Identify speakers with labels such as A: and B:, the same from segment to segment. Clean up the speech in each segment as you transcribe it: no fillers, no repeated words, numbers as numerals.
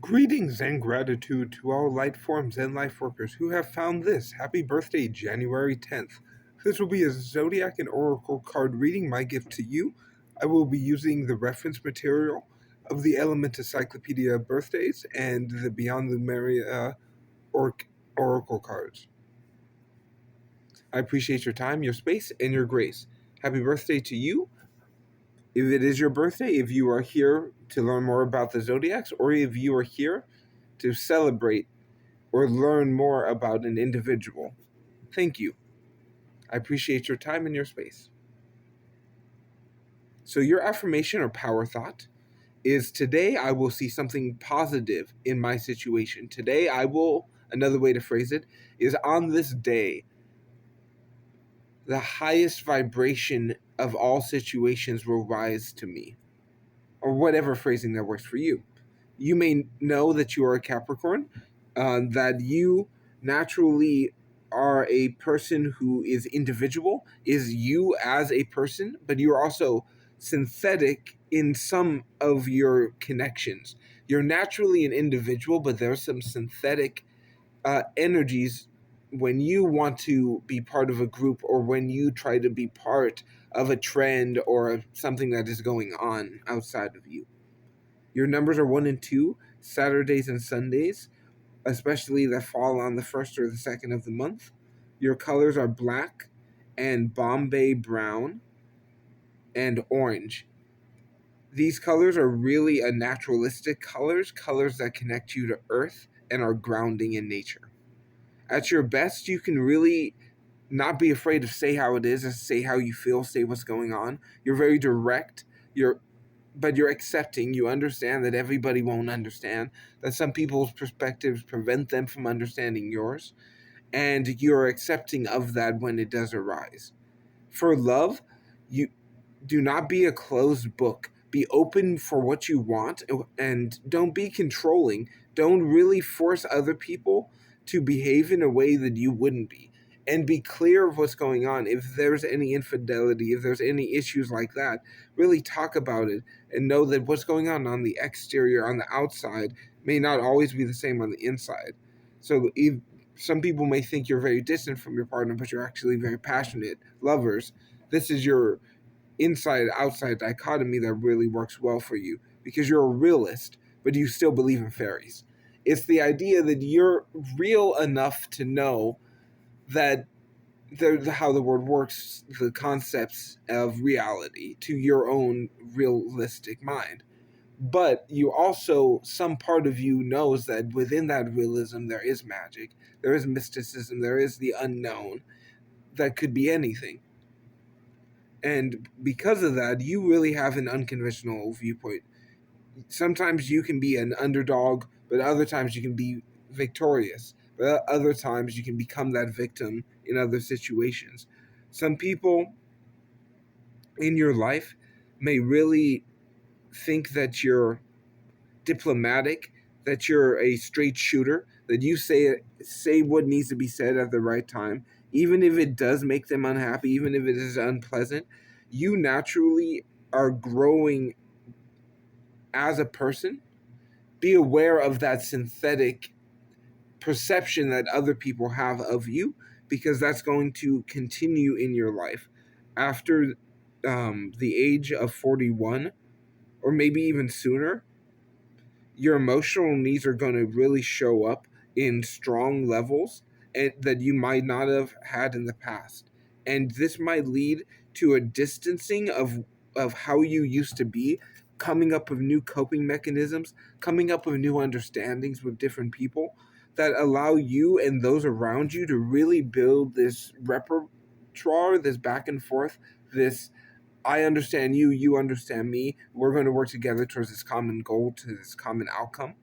A: Greetings and gratitude to all light forms and life workers who have found this. Happy birthday, January 10th. This will be a zodiac and oracle card reading, my gift to you. I will be using the reference material of the Element Encyclopedia of Birthdays and the Beyond Lemuria Oracle cards. I appreciate your time, your space, and your grace. Happy birthday to you. If it is your birthday, if you are here to learn more about the zodiacs, or if you are here to celebrate or learn more about an individual. Thank you. I appreciate your time and your space. So, your affirmation or power thought is today I will see something positive in my situation. Today I will, another way to phrase it, is on this day, the highest vibration of all situations will rise to me. Or whatever phrasing that works for you. You may know that you are a Capricorn, that you naturally are a person who is individual, is you as a person, but you're also synthetic in some of your connections. You're naturally an individual, but there's some synthetic energies when you want to be part of a group or when you try to be part of a trend or something that is going on outside of you. Your numbers are 1 and 2, Saturdays and Sundays, especially that fall on the 1st or the 2nd of the month. Your colors are black and Bombay brown and orange. These colors are really a naturalistic colors that connect you to earth and are grounding in nature. At your best, you can really not be afraid to say how it is and say how you feel, say what's going on. You're very direct. But you're accepting. You understand that everybody won't understand, that some people's perspectives prevent them from understanding yours, and you're accepting of that when it does arise. For love, you do not be a closed book. Be open for what you want and don't be controlling. Don't really force other people to behave in a way that you wouldn't be. And be clear of what's going on. If there's any infidelity, if there's any issues like that, really talk about it and know that what's going on the exterior, on the outside, may not always be the same on the inside. So if some people may think you're very distant from your partner, but you're actually very passionate lovers. This is your inside-outside dichotomy that really works well for you because you're a realist, but you still believe in fairies. It's the idea that you're real enough to know that how the world works, the concepts of reality to your own realistic mind. But you also, some part of you knows that within that realism there is magic, there is mysticism, there is the unknown that could be anything. And because of that, you really have an unconventional viewpoint. Sometimes you can be an underdog, but other times you can be victorious. But other times you can become that victim in other situations. Some people in your life may really think that you're diplomatic, that you're a straight shooter, that you say what needs to be said at the right time, even if it does make them unhappy, even if it is unpleasant. You naturally are growing as a person. Be aware of that synthetic perception that other people have of you, because that's going to continue in your life after the age of 41 or maybe even sooner. Your emotional needs are going to really show up in strong levels and that you might not have had in the past. And this might lead to a distancing of how you used to be, coming up with new coping mechanisms, coming up with new understandings with different people that allow you and those around you to really build this repertoire, this back and forth, this I understand you, you understand me. We're going to work together towards this common goal, to this common outcome.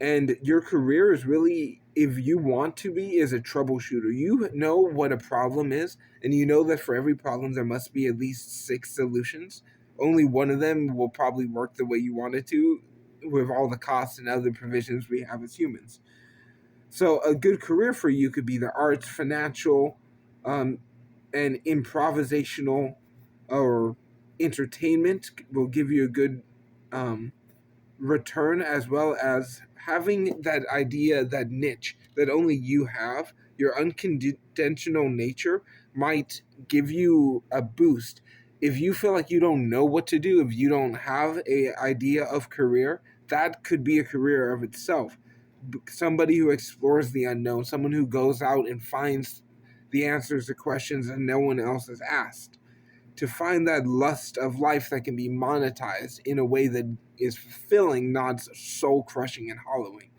A: And your career is really, if you want to be, is a troubleshooter. You know what a problem is, and you know that for every problem there must be at least 6 solutions. Only one of them will probably work the way you want it to, with all the costs and other provisions we have as humans. So a good career for you could be the arts, financial, and improvisational or entertainment will give you a good return, as well as having that idea, that niche that only you have, your unconventional nature might give you a boost. If you feel like you don't know what to do, if you don't have a idea of career, that could be a career of itself. Somebody who explores the unknown, someone who goes out and finds the answers to questions that no one else has asked, to find that lust of life that can be monetized in a way that is fulfilling, not soul crushing and hollowing.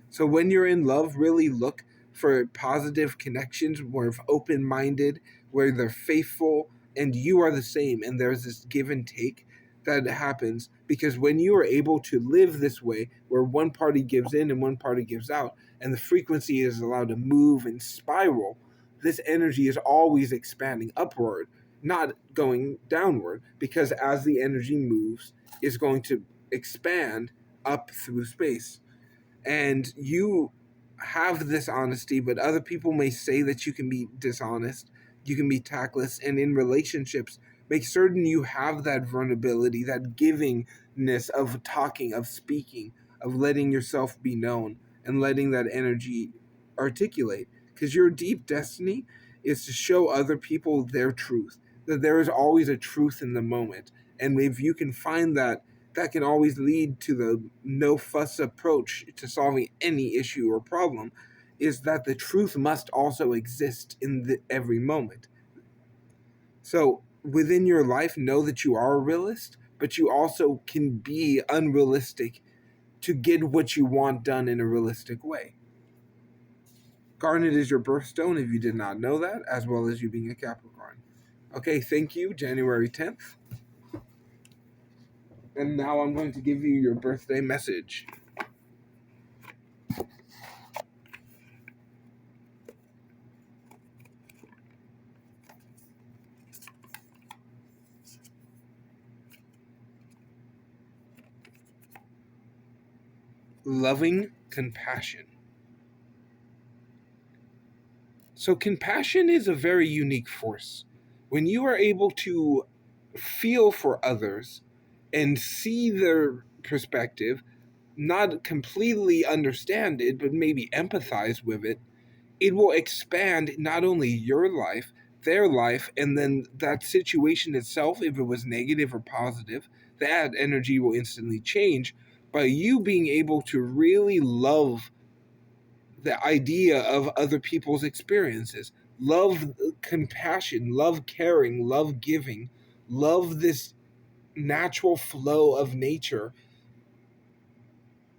A: So when you're in love, really look for positive connections where open minded, where they're faithful, and you are the same, and there's this give and take that happens. Because when you are able to live this way, where one party gives in and one party gives out, and the frequency is allowed to move and spiral, this energy is always expanding upward, not going downward, because as the energy moves, it's going to expand up through space. And you have this honesty, but other people may say that you can be dishonest, you can be tactless, and in relationships, make certain you have that vulnerability, that givingness of talking, of speaking, of letting yourself be known, and letting that energy articulate. Because your deep destiny is to show other people their truth, that there is always a truth in the moment. And if you can find that, that can always lead to the no fuss approach to solving any issue or problem, is that the truth must also exist in every moment. So within your life, know that you are a realist, but you also can be unrealistic to get what you want done in a realistic way. Garnet is your birthstone if you did not know that, as well as you being a Capricorn. Okay, thank you, January 10th. And now I'm going to give you your birthday message. Loving compassion. So, compassion is a very unique force. When you are able to feel for others and see their perspective, not completely understand it, but maybe empathize with it, it will expand not only your life, their life, and then that situation itself, if it was negative or positive, that energy will instantly change by you being able to really love the idea of other people's experiences, love compassion, love caring, love giving, love this natural flow of nature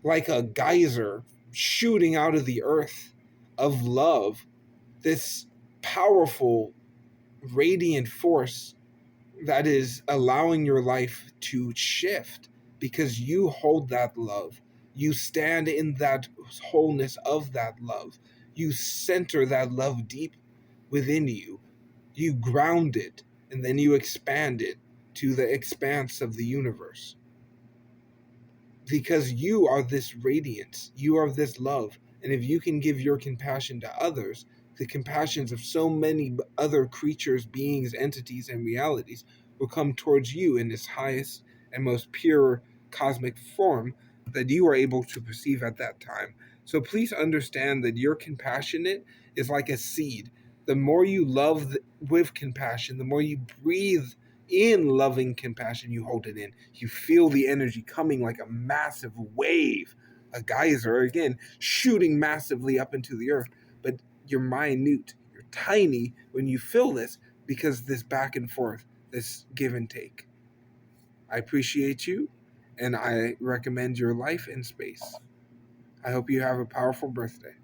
A: like a geyser shooting out of the earth of love, this powerful, radiant force that is allowing your life to shift because you hold that love. You stand in that wholeness of that love. You center that love deep within you. You ground it, and then you expand it to the expanse of the universe. Because you are this radiance, you are this love. And if you can give your compassion to others, the compassions of so many other creatures, beings, entities, and realities will come towards you in its highest and most pure cosmic form that you are able to perceive at that time. So please understand that your compassionate is like a seed. The more you love with compassion, the more you breathe in loving compassion, you hold it in. You feel the energy coming like a massive wave, a geyser, again, shooting massively up into the earth. But you're minute, you're tiny when you feel this because this back and forth, this give and take. I appreciate you, and I recommend your life in space. I hope you have a powerful birthday.